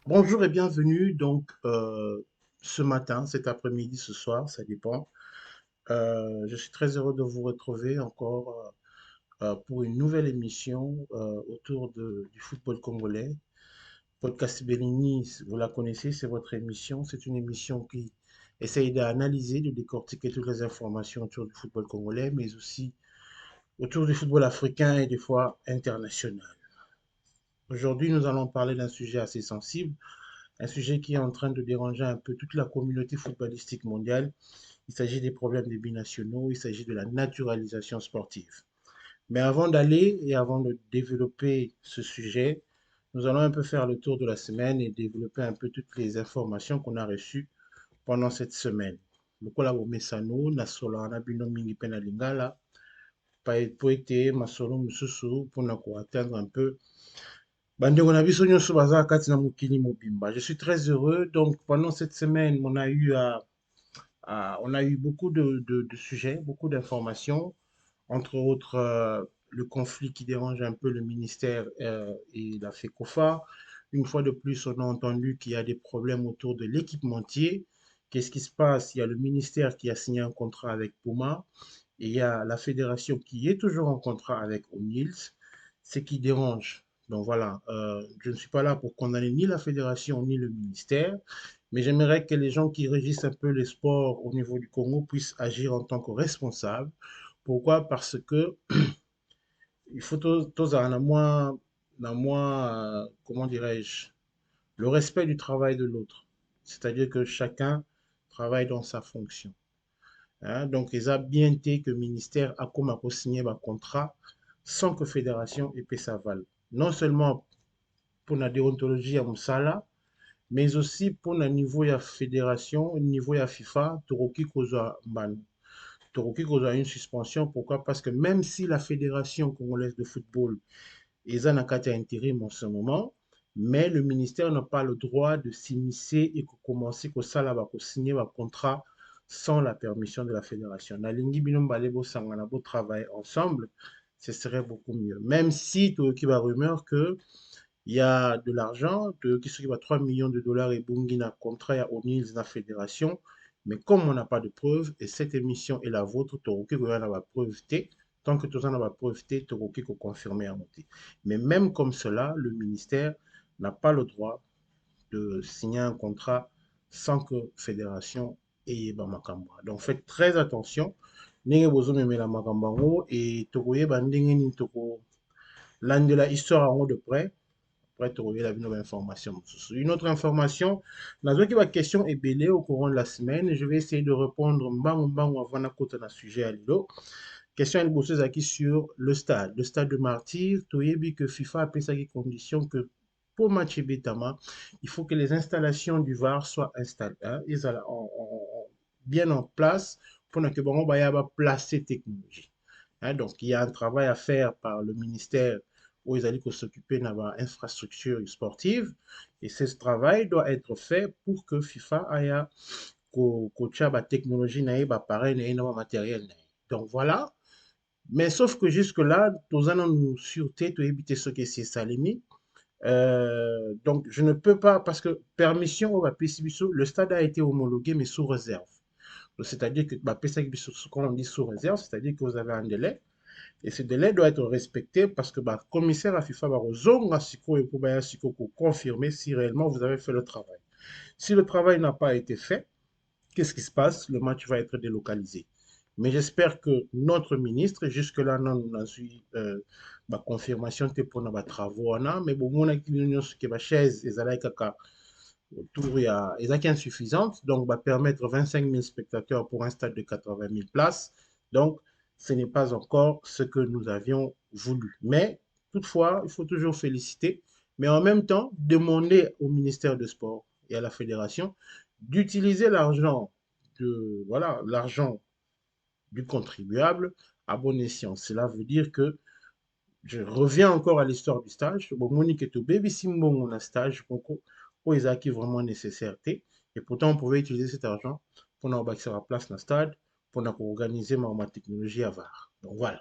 Bonjour et bienvenue ce matin, cet après-midi, ce soir, ça dépend. Je suis très heureux de vous retrouver encore pour une nouvelle émission autour du football congolais. Podcast Bellini, vous la connaissez, c'est votre émission. C'est une émission qui essaye d'analyser, de décortiquer toutes les informations autour du football congolais, mais aussi autour du football africain et des fois international. Aujourd'hui, nous allons parler d'un sujet assez sensible, un sujet qui est en train de déranger un peu toute la communauté footballistique mondiale. Il s'agit des problèmes des binationaux, il s'agit de la naturalisation sportive. Mais avant d'aller et avant de développer ce sujet, nous allons un peu faire le tour de la semaine et développer un peu toutes les informations qu'on a reçues pendant cette semaine. Lokola bomesano na solo na bino mingi pe na lingala po ete masolo mosusu mpona koatteindre un peu bandeko na biso nyonso baza kati na mokili mobimba. Je suis très heureux. Donc pendant cette semaine, on a eu beaucoup de sujets, beaucoup d'informations, entre autres le conflit qui dérange un peu le ministère et la FECOFA. Une fois de plus, on a entendu qu'il y a des problèmes autour de l'équipementier. Qu'est-ce qui se passe? Il y a le ministère qui a signé un contrat avec Puma et il y a la fédération qui est toujours en contrat avec O'Neill's, ce qui dérange. Donc voilà, je ne suis pas là pour condamner ni la fédération ni le ministère, mais j'aimerais que les gens qui régissent un peu les sports au niveau du Congo puissent agir en tant que responsables. Pourquoi? Parce que il faut tous comment dirais-je, le respect du travail de l'autre. C'est-à-dire que chacun travaille dans sa fonction. Hein. Donc, ils ont bien été que le ministère a comme signé un contrat sans que la fédération ait sa val. Non seulement pour la déontologie à Moussala, mais aussi pour le niveau de la fédération, le niveau de la FIFA, Toroki Kozwa Ban. Toroki Kozwa une suspension. Pourquoi? Parce que même si la fédération congolaise de football est en intérim en ce moment, mais le ministère n'a pas le droit de s'immiscer et de commencer à signer un contrat sans la permission de la fédération. Nalingi Binomba Lebo Sanganabo travailler ensemble, ce serait beaucoup mieux. Même si il y a rumeur que il y a de l'argent, qui se va 3 millions de dollars et Bungina contrat à O'Neill la fédération, mais comme on n'a pas de preuves, et cette émission est la vôtre, Toroki va la preuve, tant que tu as la preuve, Toroki peut confirmer à monter. Mais même comme cela, le ministère n'a pas le droit de signer un contrat sans que la fédération ait Bamakamba. Donc faites très attention. Ndenge bozomemela makambo yango et tokoyeba ndenge nini tokolandela histoire yango de près après trouver la nouvelle information. Une autre information, dans une question est belée au courant de la semaine. Je vais essayer de répondre avant de sujet à l'îlot. Question est posée qui sur le stade de Martyr. Toyebi que FIFA a pris sa condition que pour match Betama, il faut que les installations du VAR soient installées, hein, bien en place pour que bon, va placer technologie. Hein, donc, il y a un travail à faire par le ministère où ils allaient s'occuper de l'infrastructure sportive. Et ce travail doit être fait pour que FIFA ait la technologie, pareil, matériel. Donc, voilà. Mais sauf que jusque-là, nous allons nous sûreté, pour éviter ce que c'est Salimi. Donc, je ne peux pas, parce que permission au le stade a été homologué, mais sous réserve. C'est-à-dire que, quand on dit sous réserve, c'est-à-dire que vous avez un délai. Et ce délai doit être respecté parce que le commissaire à FIFA va confirmer si réellement vous avez fait le travail. Si le travail n'a pas été fait, qu'est-ce qui se passe? Le match va être délocalisé. Mais j'espère que notre ministre, jusque-là, nous avons eu la confirmation que pour nos travaux, mais bon, on a que la chaise, est insuffisante, donc va permettre 25 000 spectateurs pour un stade de 80 000 places. Donc, ce n'est pas encore ce que nous avions voulu. Mais, toutefois, il faut toujours féliciter, mais en même temps, demander au ministère de Sport et à la fédération d'utiliser l'argent du contribuable à bon escient. Cela veut dire que je reviens encore à l'histoire du stage. Bon, Monique est au baby Simbo, on a stage, pour les acquis vraiment nécessaires. Et pourtant, on pouvait utiliser cet argent pour nous bâtir la place dans le stade, pour nous organiser ma technologie à VAR. Donc voilà.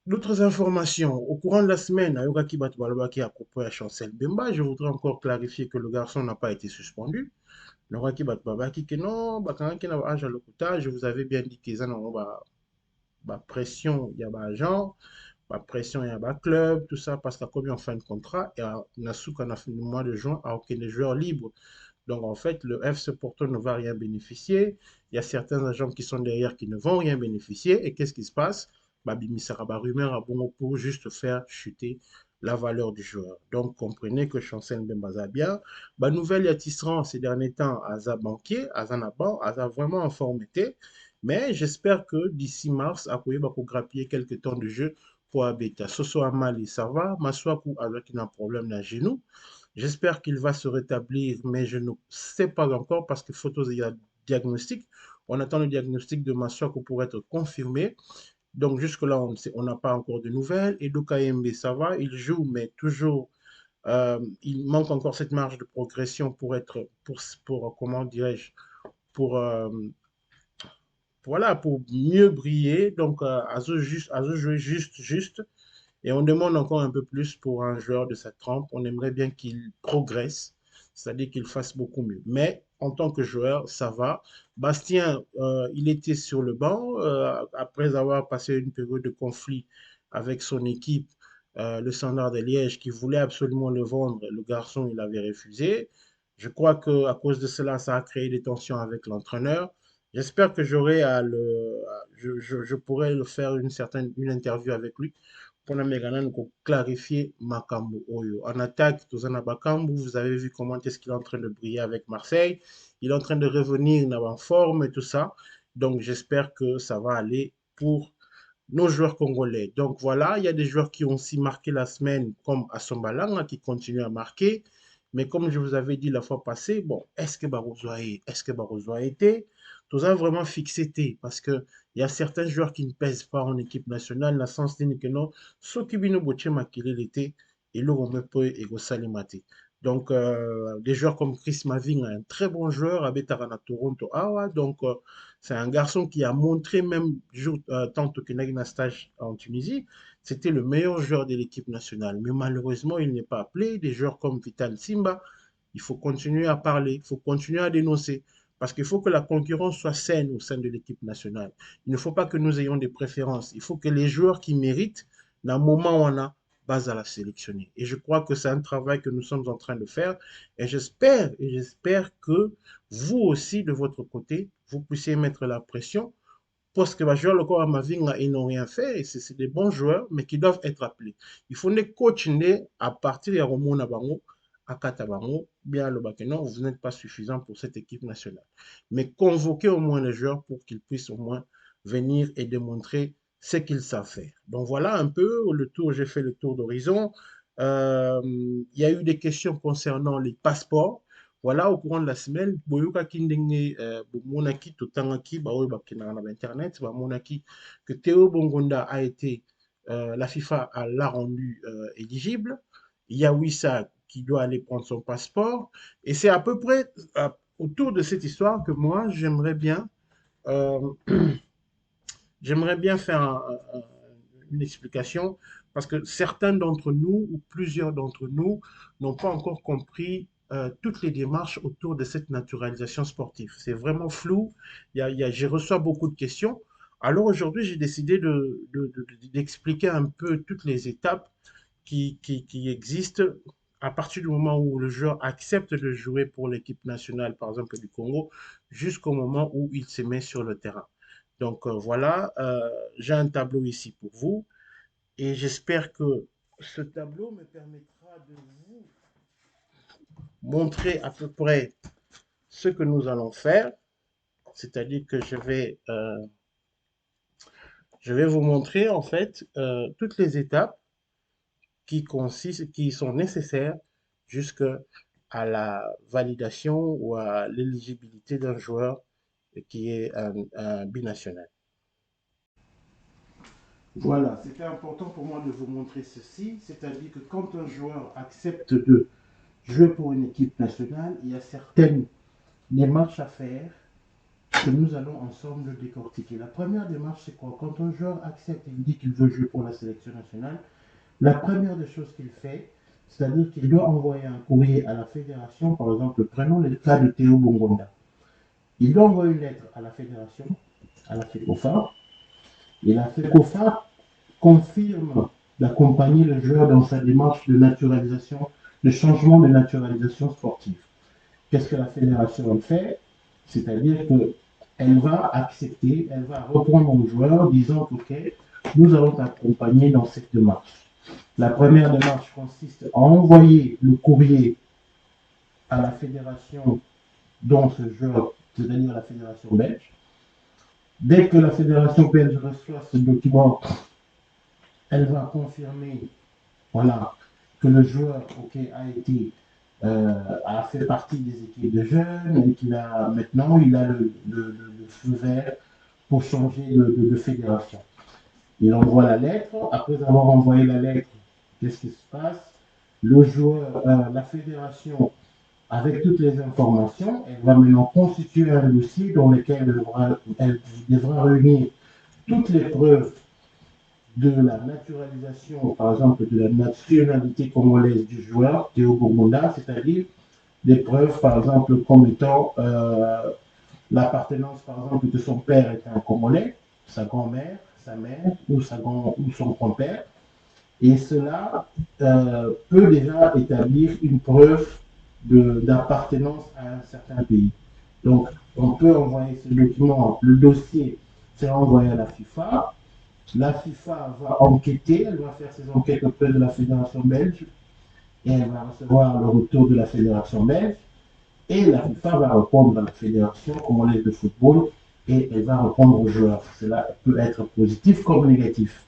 D'autres informations. Au courant de la semaine, Ayogaki Batbalobaki à propos de Chancel Bemba, je voudrais encore clarifier que le garçon n'a pas été suspendu. Ayogaki Batbalobaki que non, Bakanaki n'a pas âge à l'hôpital, je vous avais bien dit qu'ils ont pression, il y a un agent, pression, il y a un club, tout ça, parce qu'à combien on fait un contrat, et on a su qu'en a fait le mois de juin, à aucun des joueurs libres. Donc, en fait, le FC Porto ne va rien bénéficier. Il y a certains agents qui sont derrière qui ne vont rien bénéficier. Et qu'est-ce qui se passe? Bimi Saraba rumeur à bon pour juste faire chuter la valeur du joueur. Donc, comprenez que Chancel Mbembaza bien. Nouvelle Yatisseran ces derniers temps, Aza banquier, Aza Naban, Aza vraiment en forme été. Mais j'espère que d'ici mars, Akoye va grappiller quelques temps de jeu pour Abeta. Soso Amali, ça va. Maswaku avec un problème d'un genou. J'espère qu'il va se rétablir, mais je ne sais pas encore parce que photos, il y a diagnostic. On attend le diagnostic de Maswako pour être confirmé. Donc jusque-là, on n'a pas encore de nouvelles. Et Dokayembe, ça va, il joue, mais toujours, il manque encore cette marge de progression pour être, comment dirais-je, pour, voilà, pour mieux briller. Donc, à ce jouer juste. Et on demande encore un peu plus pour un joueur de cette trempe. On aimerait bien qu'il progresse, c'est-à-dire qu'il fasse beaucoup mieux. Mais en tant que joueur, ça va. Bastien, il était sur le banc après avoir passé une période de conflit avec son équipe, le Standard de Liège, qui voulait absolument le vendre. Le garçon, il avait refusé. Je crois qu'à cause de cela, ça a créé des tensions avec l'entraîneur. J'espère que j'aurai à je pourrai le faire une interview avec lui pour clarifier Makambo Oyo. En attaque, Tozana Bakambu, vous avez vu comment est-ce qu'il est en train de briller avec Marseille. Il est en train de revenir en forme et tout ça. Donc, j'espère que ça va aller pour nos joueurs congolais. Donc, voilà, il y a des joueurs qui ont aussi marqué la semaine, comme Assombalanga, qui continue à marquer. Mais comme je vous avais dit la fois passée, bon, est-ce que Barroso a été? Tout ça vraiment fixé parce que il y a certains joueurs qui ne pèsent pas en équipe nationale, dans le sens que non, ceux qui viennent au l'été, et le peut et Salimate. Donc, des joueurs comme Chris Maving, un très bon joueur, à Betarana Toronto, Awa. Donc, c'est un garçon qui a montré, même tant qu'il a eu un stage en Tunisie, c'était le meilleur joueur de l'équipe nationale. Mais malheureusement, il n'est pas appelé. Des joueurs comme Vital Simba, il faut continuer à parler, il faut continuer à dénoncer. Parce qu'il faut que la concurrence soit saine au sein de l'équipe nationale. Il ne faut pas que nous ayons des préférences. Il faut que les joueurs qui méritent, dans le moment où on a, base à la sélectionner. Et je crois que c'est un travail que nous sommes en train de faire. Et j'espère que vous aussi, de votre côté, vous puissiez mettre la pression parce que les joueurs encore à Mavinga, ils n'ont rien fait. C'est des bons joueurs, mais qui doivent être appelés. Il faut les coacher à partir de Romona Bango, à Katabango, bien le non, vous n'êtes pas suffisant pour cette équipe nationale. Mais convoquez au moins les joueurs pour qu'ils puissent au moins venir et démontrer ce qu'ils savent faire. Donc voilà un peu le tour, j'ai fait le tour d'horizon. Il y a eu des questions concernant les passeports. Voilà, au courant de la semaine, boyoka kindenge monaki totangaki baoyo bakena na internet, ba monaki que Théo Bongonda a été la FIFA l'a rendu éligible. Il y a Wissa qui doit aller prendre son passeport et c'est à peu près autour de cette histoire que moi euh, j'aimerais bien faire une explication parce que certains d'entre nous ou plusieurs d'entre nous n'ont pas encore compris toutes les démarches autour de cette naturalisation sportive. C'est vraiment flou. Je reçois beaucoup de questions. Alors aujourd'hui, j'ai décidé d'expliquer un peu toutes les étapes qui existent à partir du moment où le joueur accepte de jouer pour l'équipe nationale, par exemple du Congo, jusqu'au moment où il se met sur le terrain. Donc voilà, j'ai un tableau ici pour vous et j'espère que ce tableau me permettra de vous montrer à peu près ce que nous allons faire. C'est-à-dire que je vais vous montrer en fait toutes les étapes qui sont nécessaires jusqu'à la validation ou à l'éligibilité d'un joueur qui est un binational. Voilà, c'était important pour moi de vous montrer ceci, c'est-à-dire que quand un joueur accepte de jouer pour une équipe nationale, il y a certaines démarches à faire que nous allons ensemble décortiquer. La première démarche, c'est quoi? Quand un joueur accepte et dit qu'il veut jouer pour la sélection nationale, la première des choses qu'il fait, c'est-à-dire qu'il doit envoyer un courrier à la fédération, par exemple, prenons le cas de Théo Bongonda. Il doit envoyer une lettre à la fédération, à la FECOFA, et la FECOFA confirme d'accompagner le joueur dans sa démarche de naturalisation, de changement de naturalisation sportive. Qu'est-ce que la fédération en fait? C'est-à-dire qu'elle va accepter, elle va répondre au joueur disant ok, nous allons t'accompagner dans cette démarche. La première démarche consiste à envoyer le courrier à la fédération dont ce joueur, c'est-à-dire la fédération belge. Dès que la fédération belge reçoit ce document, elle va confirmer voilà, que le joueur a fait partie des équipes de jeunes et qu'il a maintenant il a le feu vert pour changer de fédération. Il envoie la lettre. Après avoir envoyé la lettre, qu'est-ce qui se passe? Le joueur, la fédération, avec toutes les informations, elle va maintenant constituer un dossier dans lequel elle devra réunir toutes les preuves de la naturalisation, par exemple, de la nationalité congolaise du joueur, Théo Bongonda, c'est-à-dire des preuves, par exemple, comme étant l'appartenance, par exemple, de son père est un Congolais, sa grand-mère, sa mère ou son grand-père. Et cela peut déjà établir une preuve d'appartenance à un certain pays. Donc, on peut envoyer ce document, le dossier sera envoyé à la FIFA. La FIFA va enquêter, elle va faire ses enquêtes auprès de la fédération belge et elle va recevoir le retour de la fédération belge. Et la FIFA va répondre à la fédération congolaise de football et elle va répondre aux joueurs. Cela peut être positif comme négatif.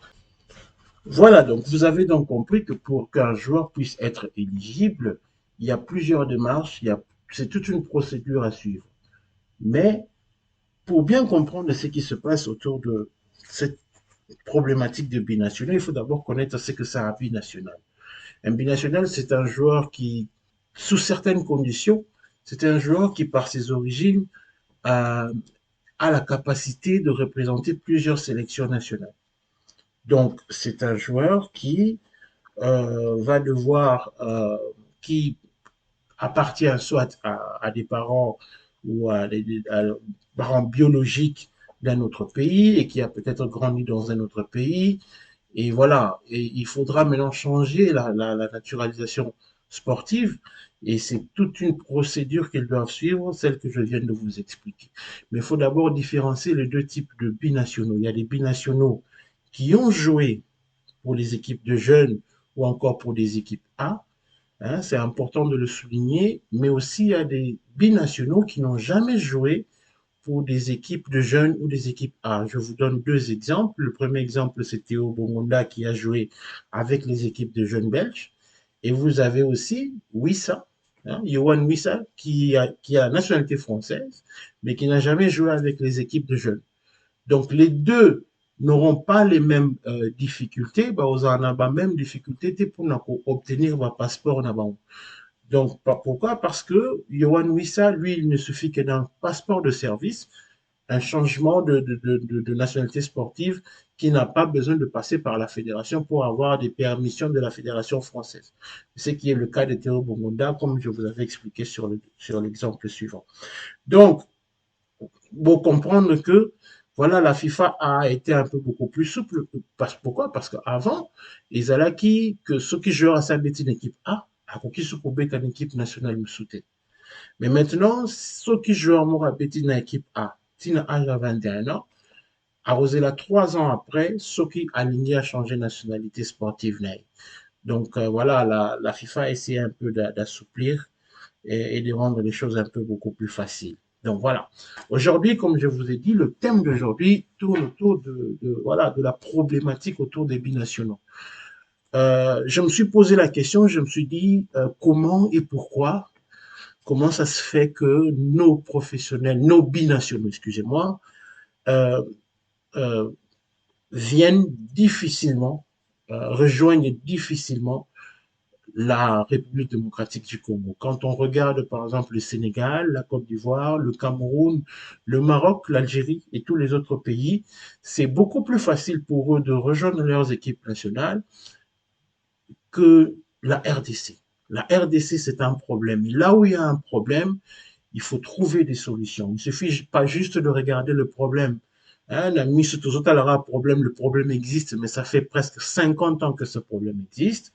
Voilà, donc vous avez donc compris que pour qu'un joueur puisse être éligible, il y a plusieurs démarches, c'est toute une procédure à suivre. Mais pour bien comprendre ce qui se passe autour de cette problématique de binational, il faut d'abord connaître ce que c'est un binational. Un binational, c'est un joueur qui, sous certaines conditions, c'est un joueur qui, par ses origines, a, a la capacité de représenter plusieurs sélections nationales. Donc, c'est un joueur qui va devoir, qui appartient soit à des parents ou à des parents biologiques d'un autre pays et qui a peut-être grandi dans un autre pays. Et voilà, et il faudra maintenant changer la naturalisation sportive et c'est toute une procédure qu'ils doivent suivre, celle que je viens de vous expliquer. Mais il faut d'abord différencier les deux types de binationaux. Il y a des binationaux qui ont joué pour les équipes de jeunes ou encore pour des équipes A. Hein, c'est important de le souligner, mais aussi il y a des binationaux qui n'ont jamais joué pour des équipes de jeunes ou des équipes A. Je vous donne deux exemples. Le premier exemple, c'est Théo Bongonda qui a joué avec les équipes de jeunes belges. Et vous avez aussi Wissa, hein, Yohan Wissa, qui a la nationalité française, mais qui n'a jamais joué avec les équipes de jeunes. Donc les deux n'auront pas les mêmes difficultés, bah, aux en a même difficulté pour obtenir un passeport. Donc, pourquoi? Parce que Yohan Wissa, lui, il ne suffit que d'un passeport de service, un changement de nationalité sportive qui n'a pas besoin de passer par la fédération pour avoir des permissions de la fédération française. Ce qui est le cas de Théo Bongonda, comme je vous avais expliqué sur l'exemple suivant. Donc, pour comprendre que voilà, la FIFA a été un peu beaucoup plus souple. Pourquoi? Parce qu'avant, les Alaki, que ceux qui jouent à sa une équipe A, a qui se coupaient qu'une équipe nationale me soutient. Mais maintenant, ceux qui jouent à une équipe A, Tina a 21 ans, arrosé là 3 ans après, ceux qui alignés à changer de nationalité sportive. Donc voilà, la FIFA a essayé un peu d'assouplir et de rendre les choses un peu beaucoup plus faciles. Donc voilà. Aujourd'hui, comme je vous ai dit, le thème d'aujourd'hui tourne autour voilà, de la problématique autour des binationaux. Je me suis posé la question, je me suis dit comment et pourquoi, comment ça se fait que nos professionnels, nos binationaux, excusez-moi, euh, euh, viennent difficilement, rejoignent difficilement la République démocratique du Congo. Quand on regarde par exemple le Sénégal, la Côte d'Ivoire, le Cameroun, le Maroc, l'Algérie et tous les autres pays, c'est beaucoup plus facile pour eux de rejoindre leurs équipes nationales que la RDC. La RDC, c'est un problème. Et là où il y a un problème, il faut trouver des solutions. Il ne suffit pas juste de regarder le problème. Hein, la mise tout un problème, le problème existe, mais ça fait presque 50 ans que ce problème existe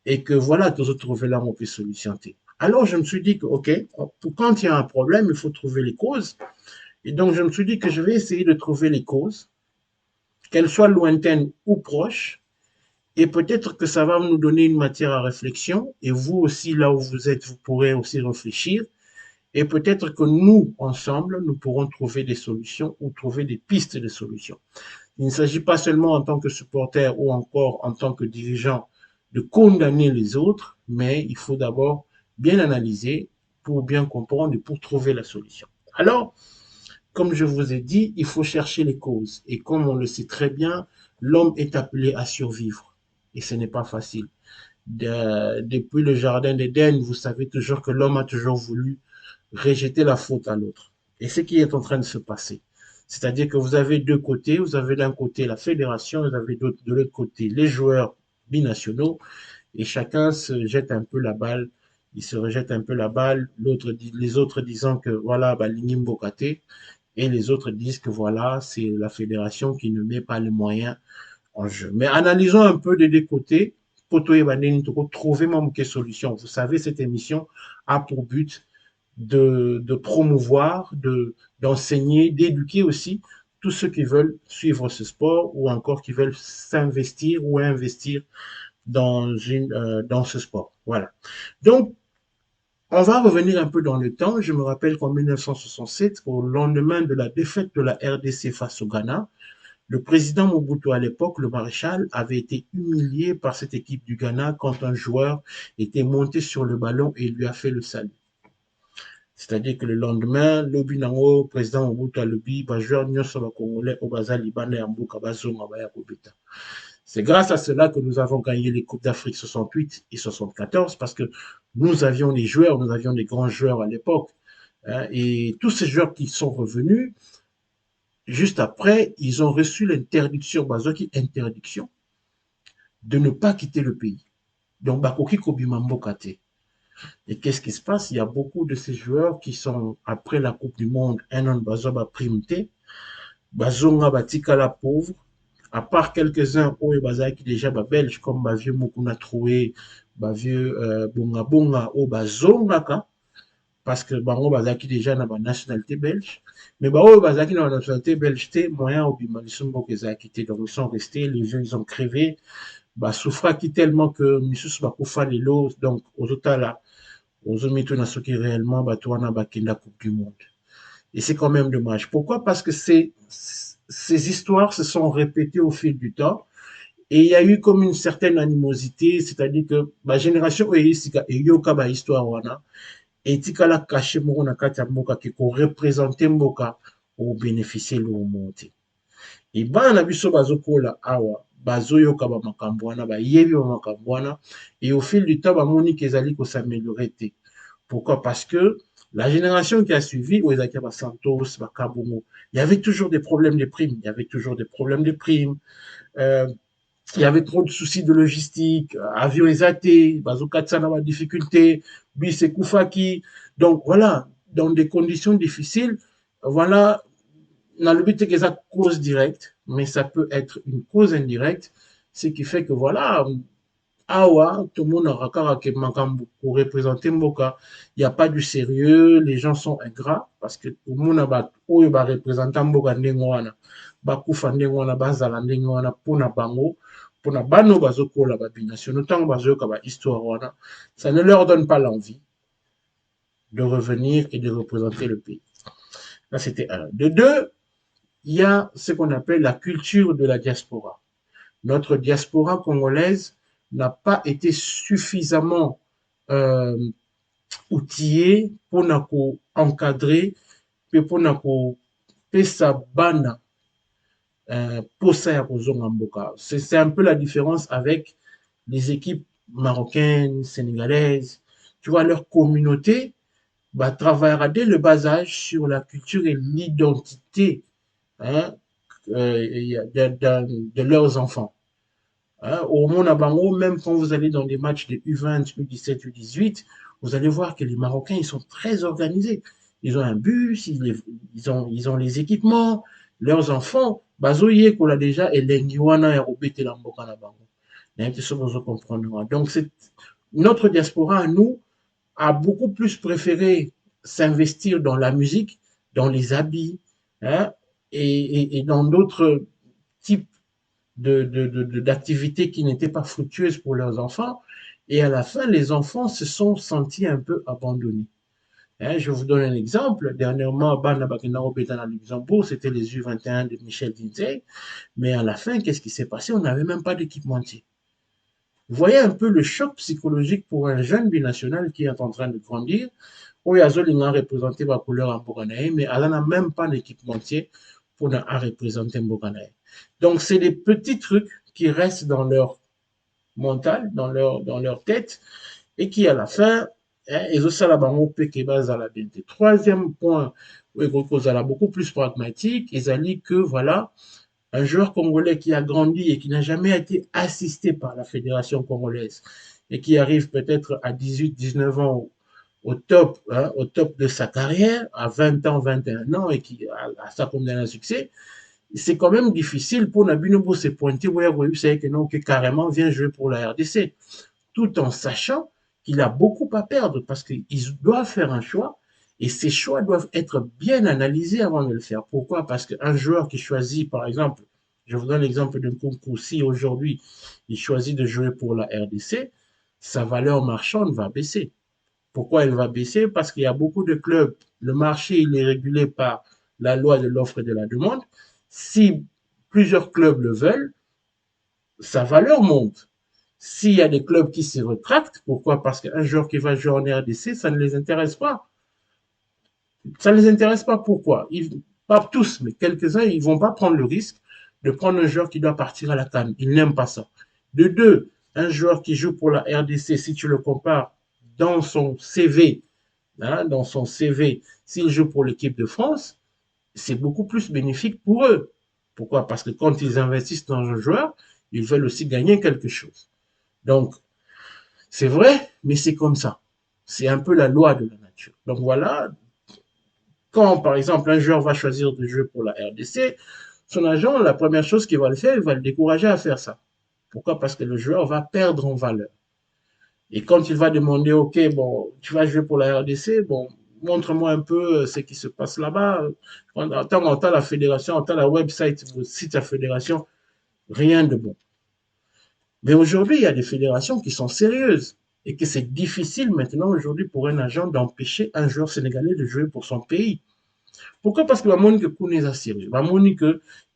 et que voilà, tous trouver là, on peut solutionner. Alors, je me suis dit que, OK, quand il y a un problème, il faut trouver les causes. Et donc, je me suis dit que je vais essayer de trouver les causes, qu'elles soient lointaines ou proches, et peut-être que ça va nous donner une matière à réflexion. Et vous aussi, là où vous êtes, vous pourrez aussi réfléchir. Et peut-être que nous, ensemble, nous pourrons trouver des solutions ou trouver des pistes de solutions. Il ne s'agit pas seulement en tant que supporter ou encore en tant que dirigeant de condamner les autres, mais il faut d'abord bien analyser pour bien comprendre et pour trouver la solution. Alors, comme je vous ai dit, il faut chercher les causes. Et comme on le sait très bien, l'homme est appelé à survivre. Et ce n'est pas facile. Depuis le jardin d'Éden, vous savez toujours que l'homme a toujours voulu rejeter la faute à l'autre. Et ce qui est en train de se passer. C'est-à-dire que vous avez deux côtés. Vous avez d'un côté la fédération, vous avez de l'autre côté les joueurs binationaux. Et chacun se jette un peu la balle. Il se rejette un peu la balle. Les autres disant que voilà, bah, Bokate. Et les autres disent que voilà, c'est la fédération qui ne met pas les moyens en jeu. Mais analysons un peu des deux côtés. Poto et Baneni, trouver mon solution. Vous savez, cette émission a pour but de promouvoir, d'enseigner, d'éduquer aussi tous ceux qui veulent suivre ce sport ou encore qui veulent s'investir ou investir dans ce sport. Voilà. Donc, on va revenir un peu dans le temps. Je me rappelle qu'en 1967, au lendemain de la défaite de la RDC face au Ghana, le président Mobutu à l'époque, le maréchal, avait été humilié par cette équipe du Ghana quand un joueur était monté sur le ballon et lui a fait le salut. C'est-à-dire que le lendemain, lobi nango président Mobutu alobi ba joueur nyonso ba congolais au baza libana ya mboka bazonga ba ya kobeta. C'est grâce à cela que nous avons gagné les Coupes d'Afrique 68 et 74 parce que nous avions des joueurs, nous avions des grands joueurs à l'époque. Hein, et tous ces joueurs qui sont revenus, juste après, ils ont reçu l'interdiction, bazoki interdiction, de ne pas quitter le pays. Donc, bakoki kobima mbokate. Et qu'est-ce qui se passe? Il y a beaucoup de ces joueurs qui sont, après la Coupe du Monde, un an bazoba primté, bazonga batika la pauvre, à part quelques-uns oyo bazalaki déjà belge comme vieux Mukuna Troué, vieux Bonga Bonga oyo bazongaka parce que bango bazalaki déjà na nationalité belge, mais oyo bazalaki na nationalité belge te moyen obima liso mboka ezalaki te, donc ils sont restés, les jeunes ils ont crevé, basouffraki tellement que misusu bakufa lelo, donc ozotala ozomituna soki réellement bato wana bakenda Coupe du Monde. Et c'est quand même dommage. Pourquoi? Parce que ces histoires se sont répétées au fil du temps et il y a eu comme une certaine animosité, c'est-à-dire que la génération eyoka ba histoire wana etikala caché moko na kati ya mboka ke ko représenter mboka au bénéficier le monte. Et bana na biso bazokola awa bazoyoka ba makambo wana bayebi ba makambo wana et au fil du temps bamoni kezali ko s'améliorer te. Pourquoi? Parce que la génération qui a suivi, Santos, Bakabongo, il y avait toujours des problèmes de primes. Il y avait toujours des problèmes de primes. Il y avait trop de soucis de logistique. Avion exaté, Bazokatsana a difficulté, Bis et Koufaki. Donc voilà, dans des conditions difficiles, voilà, dans le but que ça cause directe, mais ça peut être une cause indirecte, ce qui fait que voilà, awa tout le monde aura kaka makambo pour représenter mboka, il n'y a pas du sérieux, les gens sont ingrats parce que tout le monde a oyo ba représenter mboka ndenge wana bakufa ndenge wana bazala ndenge wana pona bango pona bano bazokola ba binationaux ntango bazoyoka ba histoire wana, ça ne leur donne pas l'envie de revenir et de représenter le pays. Là c'était un. De deux, il y a ce qu'on appelle la culture de la diaspora. Notre diaspora congolaise n'a pas été suffisamment outillé pour encadrer et pour pesa bana posa ya kozonga mboka. C'est un peu la différence avec les équipes marocaine, sénégalaise, tu vois, leur communauté bah, travaillera dès le bas âge sur la culture et l'identité hein, de leurs enfants. Hein, au Mont Abango, même quand vous allez dans des matchs de U20, U17, U18, vous allez voir que les Marocains, ils sont très organisés. Ils ont un bus, ils ont les équipements, leurs enfants, bazoye qu'on a déjà, et l'engiwana et robete l'amboka na bango. Donc, notre diaspora, à nous, a beaucoup plus préféré s'investir dans la musique, dans les habits, hein, et dans d'autres types d'activités qui n'étaient pas fructueuses pour leurs enfants. Et à la fin, les enfants se sont sentis un peu abandonnés. Hein, je vous donne un exemple. Dernièrement, Bana Bakenao Bétan à Luxembourg, c'était les U21 de Michel Dinzey. Mais à la fin, qu'est-ce qui s'est passé? On n'avait même pas d'équipementier. Vous voyez un peu le choc psychologique pour un jeune binational qui est en train de grandir. Oyazoling a représenté ma couleur en Boganaï, mais elle n'a même pas d'équipementier pour représenter Boganaï. Donc, c'est des petits trucs qui restent dans leur mental, dans leur tête, et qui, à la fin, ils ont ça là-bas, à la BNT. Troisième point, beaucoup plus pragmatique, ils ont dit que, voilà, un joueur congolais qui a grandi et qui n'a jamais été assisté par la fédération congolaise et qui arrive peut-être à 18-19 ans au top de sa carrière, à 20 ans, 21 ans, et qui a ça comme un succès, c'est quand même difficile pour Nabinobo se pointer, ouais, vous savez que non, que carrément vient jouer pour la RDC, tout en sachant qu'il a beaucoup à perdre parce qu'il doit faire un choix et ces choix doivent être bien analysés avant de le faire. Pourquoi? Parce qu'un joueur qui choisit, par exemple, je vous donne l'exemple d'un concours, si aujourd'hui il choisit de jouer pour la RDC, sa valeur marchande va baisser. Pourquoi elle va baisser? Parce qu'il y a beaucoup de clubs, le marché il est régulé par la loi de l'offre et de la demande. Si plusieurs clubs le veulent, sa valeur monte. S'il y a des clubs qui se rétractent, pourquoi? Parce qu'un joueur qui va jouer en RDC, ça ne les intéresse pas. Ça ne les intéresse pas. Pourquoi? Pas tous, mais quelques-uns, ils ne vont pas prendre le risque de prendre un joueur qui doit partir à la CAN. Ils n'aiment pas ça. De deux, un joueur qui joue pour la RDC, si tu le compares dans son CV, hein, s'il joue pour l'équipe de France, c'est beaucoup plus bénéfique pour eux. Pourquoi? Parce que quand ils investissent dans un joueur, ils veulent aussi gagner quelque chose. Donc, c'est vrai, mais c'est comme ça. C'est un peu la loi de la nature. Donc voilà, quand par exemple un joueur va choisir de jouer pour la RDC, son agent, la première chose qu'il va le faire, il va le décourager à faire ça. Pourquoi? Parce que le joueur va perdre en valeur. Et quand il va demander, OK, bon, tu vas jouer pour la RDC, bon, montre-moi un peu ce qui se passe là-bas. En temps, la fédération, en temps, la website, le site de la fédération, rien de bon. Mais aujourd'hui, il y a des fédérations qui sont sérieuses et que c'est difficile maintenant aujourd'hui pour un agent d'empêcher un joueur sénégalais de jouer pour son pays. Pourquoi? Parce que Monique Kounez a sérieux. Monique,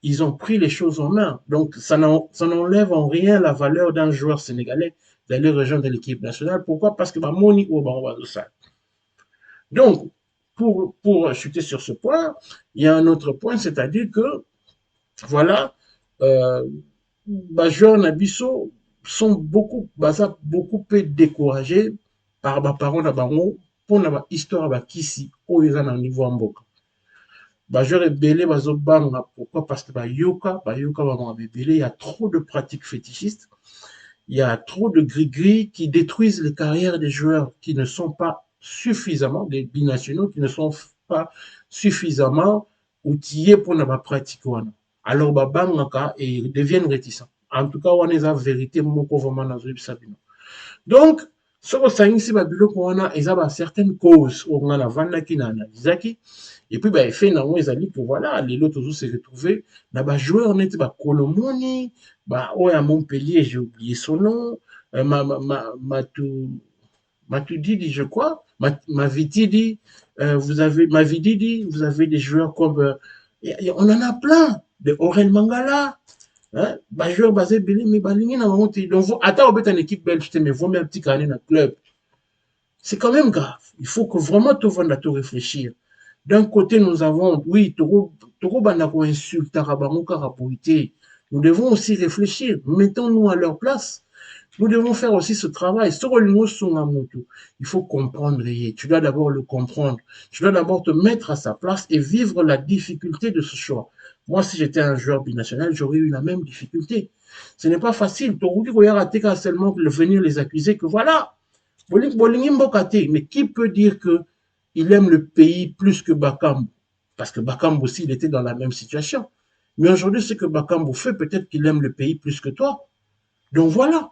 ils ont pris les choses en main. Donc, ça n'enlève en rien la valeur d'un joueur sénégalais d'aller rejoindre l'équipe nationale. Pourquoi? Parce que Monique au ça. Donc, pour chuter sur ce point, il y a un autre point, c'est-à-dire que, voilà, joueurs Nabiso sont beaucoup peu découragés par ma parole na bango pour na histoire ba kisi o eza na niveau mboka. Joueurs ebele bazobanga pourquoi? Parce que yoka ba bebele, il y a trop de pratiques fétichistes, il y a trop de gris-gris qui détruisent les carrières des joueurs qui ne sont pas suffisamment, des binationaux qui ne sont pas suffisamment outillés pour ne pas pratiquer. Alors, babangaka et deviennent réticents. En tout cas, on est la vérité, moko vraiment dans le sabino. Donc, ce que ça ici, babiloko wana, ils ont certaines causes, on a la vanda qui n'a analysé, et puis, bah, fait, non, ils ont dit que voilà, les autres se retrouver, là, bah, joueur, on était, bah, Colomoni, bah, ouais, à Montpellier, j'ai oublié son nom, Matuidi, je crois, Mavitidi, Mavididi, vous avez des joueurs comme, on en a plein, de Aurel Mangala, hein, joueur basé Billy, mais balingi na monté. Donc, attends, on peut une équipe belge, mais vous mettez un petit carnet dans le club. C'est quand même grave. Il faut que vraiment tout le monde tout réfléchir. D'un côté, nous avons, oui, Toro Banako insulte, Tarabango Karapoité. Nous devons aussi réfléchir. Mettons-nous à leur place. Nous devons faire aussi ce travail. Il faut comprendre. Tu dois d'abord le comprendre. Tu dois d'abord te mettre à sa place et vivre la difficulté de ce choix. Moi, si j'étais un joueur binational, j'aurais eu la même difficulté. Ce n'est pas facile. Seulement venir les accuser que voilà. Mais qui peut dire qu'il aime le pays plus que Bakambu? Parce que Bakambu aussi, il était dans la même situation. Mais aujourd'hui, ce que Bakambu fait, peut-être qu'il aime le pays plus que toi. Donc voilà,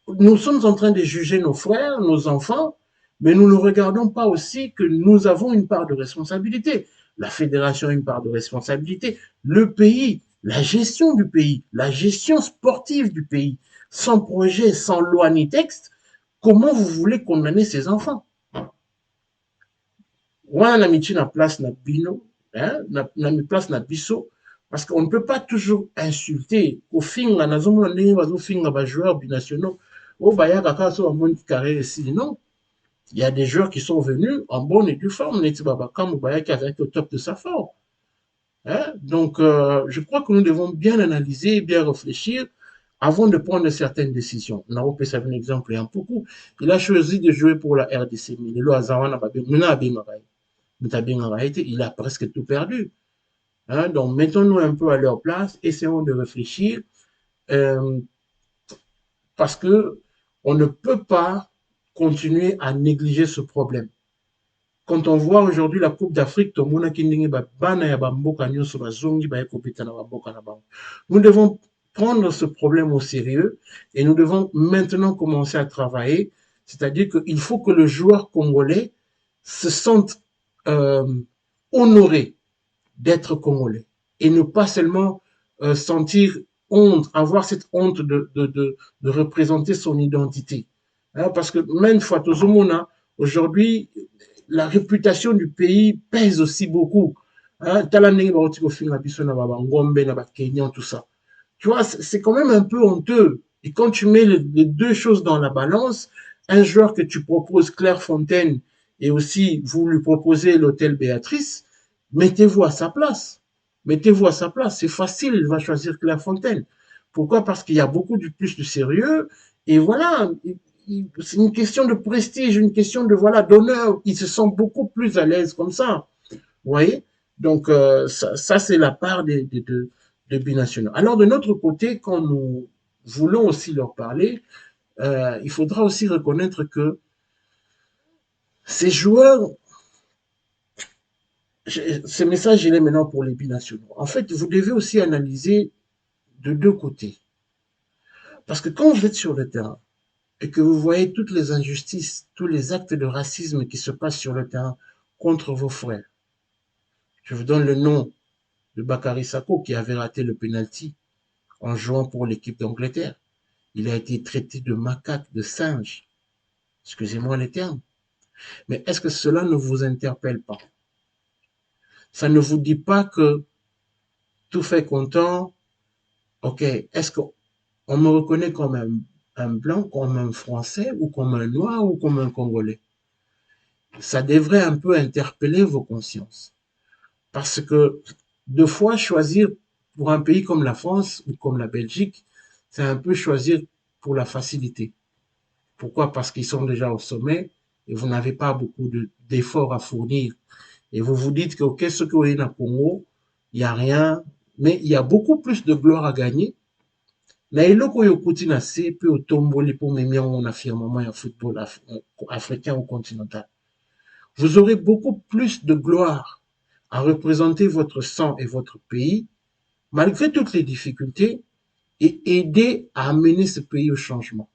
nous sommes en train de juger nos frères, nos enfants, mais nous ne regardons pas aussi que nous avons une part de responsabilité. La fédération a une part de responsabilité, le pays, la gestion du pays, la gestion sportive du pays. Sans projet, sans loi ni texte, comment vous voulez condamner ces enfants? Wana na miti na place na bino, na place na biso, parce qu'on ne peut pas toujours insulter. Au finga, nazomona ndenge bazofinga ba joueurs binationaux. Oh baya kaka so amoni carrière ici, non. Il y a des joueurs qui sont venus en bonne et due forme, neti babakamu baya qui est au top de sa forme. Donc, je crois que nous devons bien analyser, bien réfléchir avant de prendre certaines décisions. On a repris un exemple, et un beaucoup. Il a choisi de jouer pour la RDC, mais il a presque tout perdu. Donc, mettons-nous un peu à leur place, essayons de réfléchir, euh, parce que on ne peut pas continuer à négliger ce problème. Quand on voit aujourd'hui la Coupe d'Afrique, nous devons prendre ce problème au sérieux et nous devons maintenant commencer à travailler. C'est-à-dire qu'il faut que le joueur congolais se sente honoré d'être congolais et ne pas seulement sentir honte, avoir cette honte de représenter son identité. Parce que même fois, aujourd'hui, la réputation du pays pèse aussi beaucoup. Tout ça. Tu vois, c'est quand même un peu honteux. Et quand tu mets les deux choses dans la balance, un joueur que tu proposes, Clairefontaine, et aussi vous lui proposez l'hôtel Béatrice, mettez-vous à sa place. Mettez-vous à sa place. C'est facile, il va choisir Clairefontaine. Pourquoi? Parce qu'il y a beaucoup plus de sérieux. Et voilà, c'est une question de prestige, une question de voilà d'honneur. Ils se sentent beaucoup plus à l'aise comme ça. Vous voyez? Donc, ça c'est la part des binationaux. Alors, de notre côté, quand nous voulons aussi leur parler, il faudra aussi reconnaître que ces joueurs, ce message, il est maintenant pour les binationaux. En fait, vous devez aussi analyser de deux côtés. Parce que quand vous êtes sur le terrain et que vous voyez toutes les injustices, tous les actes de racisme qui se passent sur le terrain contre vos frères, je vous donne le nom de Bakary Sako qui avait raté le penalty en jouant pour l'équipe d'Angleterre. Il a été traité de macaque, de singe. Excusez-moi les termes. Mais est-ce que cela ne vous interpelle pas? Ça ne vous dit pas que tout fait content, ok, est-ce qu'on me reconnaît comme un blanc, comme un français, ou comme un noir, ou comme un congolais? Ça devrait un peu interpeller vos consciences. Parce que deux fois, choisir pour un pays comme la France ou comme la Belgique, c'est un peu choisir pour la facilité. Pourquoi? Parce qu'ils sont déjà au sommet et vous n'avez pas beaucoup d'efforts à fournir. Et vous vous dites que, ok, ce que vous voyez dans le Congo, il n'y a rien, mais il y a beaucoup plus de gloire à gagner. Na eloko oyo okuti na se pe otomboli po memi yango na firmament ya football africain ou continental. Vous aurez beaucoup plus de gloire à représenter votre sang et votre pays, malgré toutes les difficultés, et aider à amener ce pays au changement.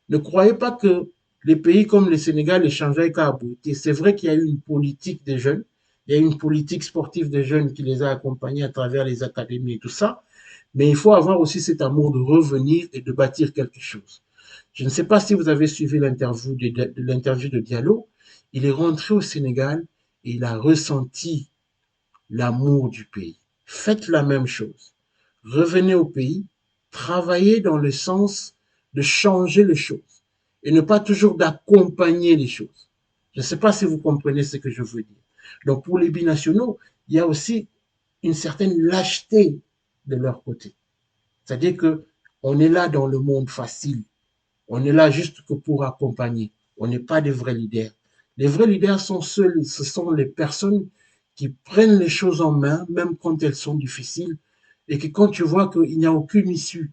Ne croyez pas que les pays comme le Sénégal, les changeaient qu'à aboutir. C'est vrai qu'il y a eu une politique des jeunes, il y a eu une politique sportive des jeunes qui les a accompagnés à travers les académies et tout ça, mais il faut avoir aussi cet amour de revenir et de bâtir quelque chose. Je ne sais pas si vous avez suivi l'interview de Diallo. Il est rentré au Sénégal et il a ressenti l'amour du pays. Faites la même chose. Revenez au pays, travaillez dans le sens de changer les choses et ne pas toujours d'accompagner les choses. Je ne sais pas si vous comprenez ce que je veux dire. Donc pour les binationaux, il y a aussi une certaine lâcheté de leur côté. C'est-à-dire que on est là dans le monde facile. On est là juste que pour accompagner. On n'est pas des vrais leaders. Les vrais leaders sont ceux, ce sont les personnes qui prennent les choses en main, même quand elles sont difficiles, et que quand tu vois qu'il n'y a aucune issue,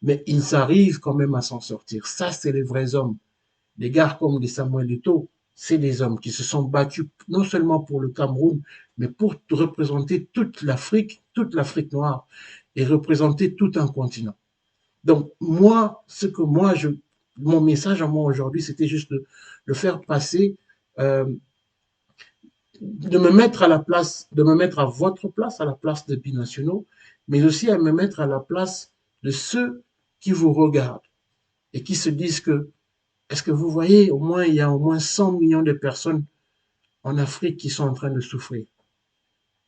mais ils arrivent quand même à s'en sortir. Ça, c'est les vrais hommes. Des gars comme des Samuel Eto'o, c'est des hommes qui se sont battus non seulement pour le Cameroun, mais pour représenter toute l'Afrique noire, et représenter tout un continent. Donc, moi, mon message à moi aujourd'hui, c'était juste de faire passer, euh, de me mettre à la place, de me mettre à votre place, à la place des binationaux, mais aussi à me mettre à la place de ceux qui vous regardent et qui se disent que, est-ce que vous voyez, au moins, il y a au moins 100 millions de personnes en Afrique qui sont en train de souffrir.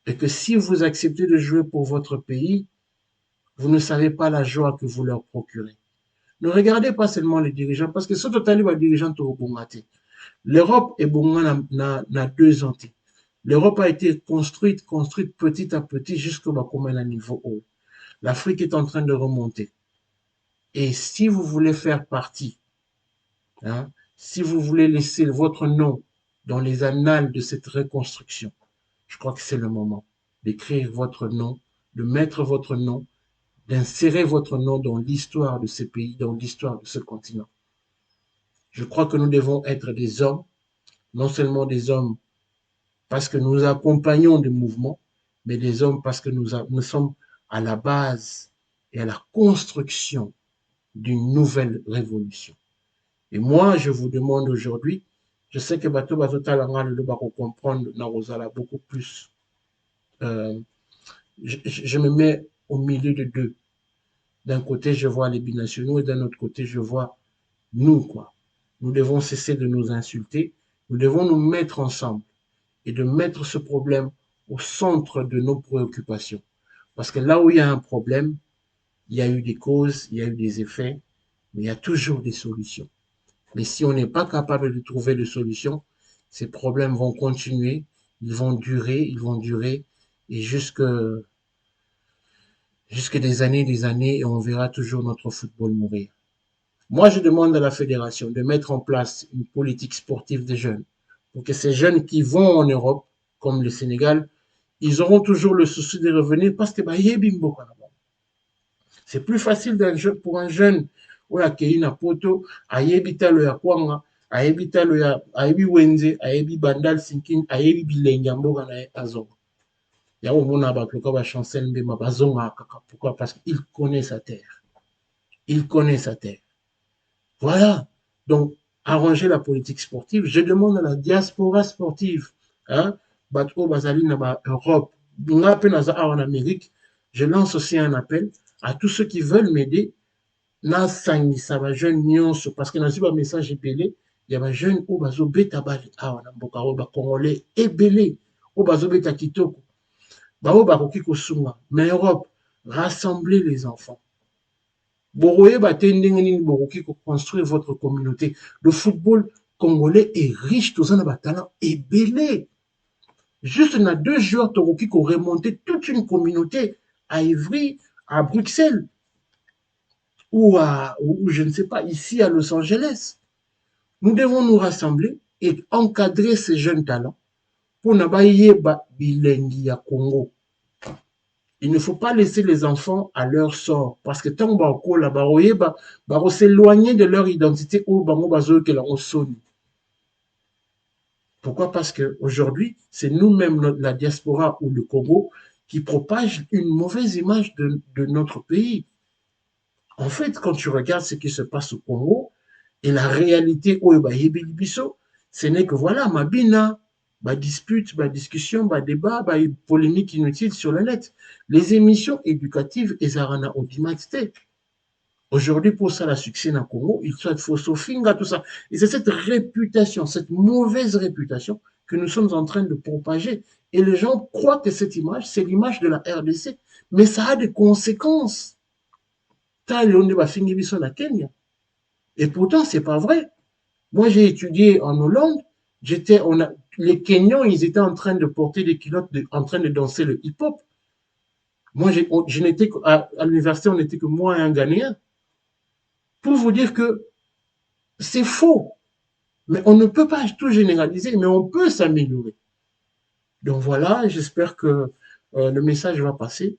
Et que si vous acceptez de jouer pour votre pays, vous ne savez pas la joie que vous leur procurez. Ne regardez pas seulement les dirigeants, parce que ce total les dirigeants au Bongate. L'Europe est n'a 2 ans. L'Europe a été construite petit à petit jusqu'au niveau haut. L'Afrique est en train de remonter. Et si vous voulez faire partie, hein, si vous voulez laisser votre nom dans les annales de cette reconstruction, je crois que c'est le moment d'écrire votre nom, de mettre votre nom, d'insérer votre nom dans l'histoire de ce pays, dans l'histoire de ce continent. Je crois que nous devons être des hommes, non seulement des hommes parce que nous accompagnons des mouvements, mais des hommes parce que nous sommes à la base et à la construction d'une nouvelle révolution. Et moi, je vous demande aujourd'hui, je sais que Bato Talanga le comprendre Narozala beaucoup plus. Je me mets au milieu de deux. D'un côté, je vois les binationaux et d'un autre côté, je vois nous, quoi. Nous devons cesser de nous insulter. Nous devons nous mettre ensemble et de mettre ce problème au centre de nos préoccupations. Parce que là où il y a un problème, il y a eu des causes, il y a eu des effets, mais il y a toujours des solutions. Mais si on n'est pas capable de trouver de solutions, ces problèmes vont continuer, ils vont durer, et jusque des années, et on verra toujours notre football mourir. Moi, je demande à la fédération de mettre en place une politique sportive des jeunes, pour que ces jeunes qui vont en Europe, comme le Sénégal, ils auront toujours le souci de revenir parce que bah, c'est plus facile pour un jeune oyo akei na poto ayebi talo ya kwanga ayebi talo ya ayebi wenze ayebi bandal sinkin ayebi bilenge ya mboka na ye azonga ya omona bato loka bachancel mbema bazonga kaka pourquoi parce qu'il connaît sa terre, il connaît sa terre. Voilà, donc arranger la politique sportive. Je demande à la diaspora sportive, hein, bato bazali na ba Europe nga pe naza en Amérique, je lance aussi un appel à tous ceux qui veulent m'aider nasangisa bajeune nyonso parce que nazwi bamessage ebele ya bajeune oyo bazobeta bale awa na mboka oyo bacongolais ebele oyo bazobeta kitoko baoyo bakoki kosunga na Europe. Rassembler les enfants, bokoyeba te ndenge nini bokoki koconstruire votre communauté. Le football congolais est riche, toza na batalent ebele. Juste na 2 joueurs tokoki koremonter toute une communauté à Ivry, à Bruxelles, ou je ne sais pas, ici à Los Angeles. Nous devons nous rassembler et encadrer ces jeunes talents pour nabayeba bilengi ya Congo. Il ne faut pas laisser les enfants à leur sort parce que tant que là bas s'éloigner de leur identité ou bango bazo que la sonne. Pourquoi? Parce que aujourd'hui, c'est nous-mêmes la diaspora ou le Congo qui propage une mauvaise image de notre pays. En fait, quand tu regardes ce qui se passe au Congo et la réalité où ce n'est que voilà, Mabina, ma dispute, ma discussion, ma débat, ma polémique inutile sur le net. Les émissions éducatives, et Zarana Obimaxte. Aujourd'hui, pour ça, la succès dans le Congo, il soit faux Sofinga, tout ça. Et c'est cette réputation, cette mauvaise réputation que nous sommes en train de propager. Et les gens croient que cette image, c'est l'image de la RDC. Mais ça a des conséquences. Et pourtant, c'est pas vrai. Moi, j'ai étudié en Hollande. Les Kenyans, ils étaient en train de porter des culottes, en train de danser le hip-hop. Moi, je n'étais à l'université, on n'était que moi et un Ghanéen. Pour vous dire que C'est faux. Mais on ne peut pas tout généraliser, mais on peut s'améliorer. Donc voilà, j'espère que le message va passer.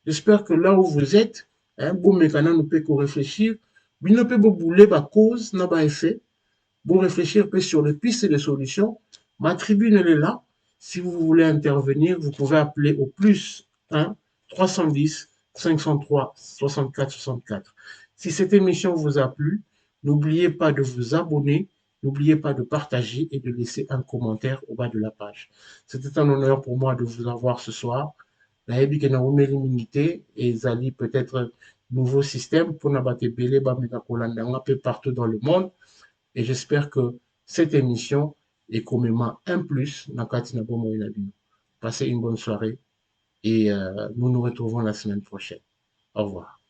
J'espère que là où vous êtes, hein, bon mécanisme ne peut que réfléchir. Il ne peut pas bouler ma cause, n'a pas effet. Vous réfléchir peu sur les pistes et les solutions. Ma tribune, elle est là. Si vous voulez intervenir, vous pouvez appeler au plus 1 310 503 64 64. Si cette émission vous a plu, n'oubliez pas de vous abonner, n'oubliez pas de partager et de laisser un commentaire au bas de la page. C'était un honneur pour moi de vous avoir ce soir. nayebi ke na omeli mingi te ezali peut-être nouveau système mpona bato ebele bameka kolanda nga mpe partout dans le monde. Et j'espère que cette émission est comme un plus dans Katina Bomo et Nabino. Passez une bonne soirée et nous nous retrouvons la semaine prochaine. Au revoir.